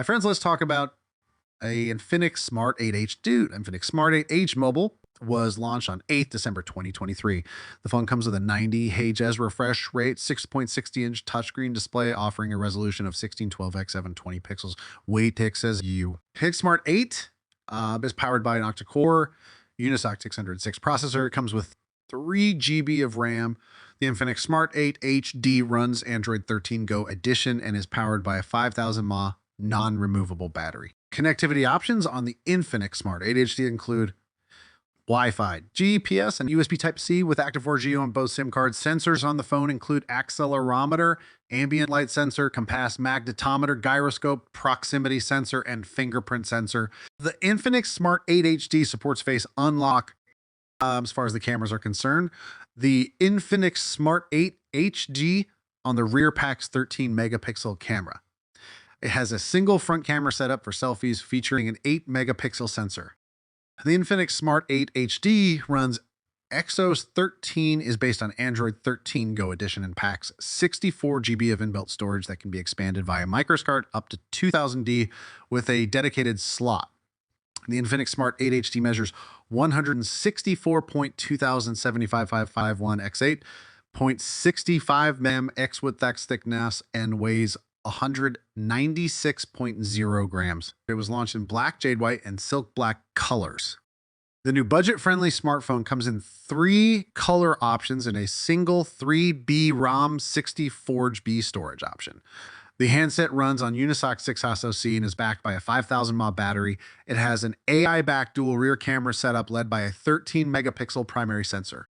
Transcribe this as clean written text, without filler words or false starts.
Hi friends, let's talk about a Infinix Smart 8H. Dude, Infinix Smart 8H Mobile was launched on 8th December 2023. The phone comes with a 90 Hz refresh rate, 6.60-inch touchscreen display offering a resolution of 1612x720 pixels. Wait, Tick says you. Infinix Smart 8 is powered by an octa-core Unisoc 606 processor. It comes with 3 GB of RAM. The Infinix Smart 8 HD runs Android 13 Go Edition and is powered by a 5000 mAh non-removable battery. Connectivity options on the Infinix Smart 8 HD include Wi-Fi, GPS, and USB Type-C with active 4G on both SIM cards. Sensors on the phone include accelerometer, ambient light sensor, compass magnetometer, gyroscope, proximity sensor, and fingerprint sensor. The Infinix Smart 8 HD supports face unlock as far as the cameras are concerned. The Infinix Smart 8 HD on the rear packs 13 megapixel camera. It has a single front camera setup for selfies featuring an 8 megapixel sensor. The Infinix Smart 8 HD runs Exos 13, is based on Android 13 Go Edition and packs 64 GB of inbuilt storage that can be expanded via microscard up to 2000D with a dedicated slot. The Infinix Smart 8 HD measures 164.2075.551 x8, 0.65 mem x width x thickness, and weighs 196.0 grams. It was launched in black, jade white, and silk black colors. The new budget-friendly smartphone comes in 3 color options and a single 3B ROM 64GB storage option. The handset runs on Unisoc 6 SoC and is backed by a 5000 mAh battery. It has an AI-backed dual rear camera setup led by a 13 megapixel primary sensor.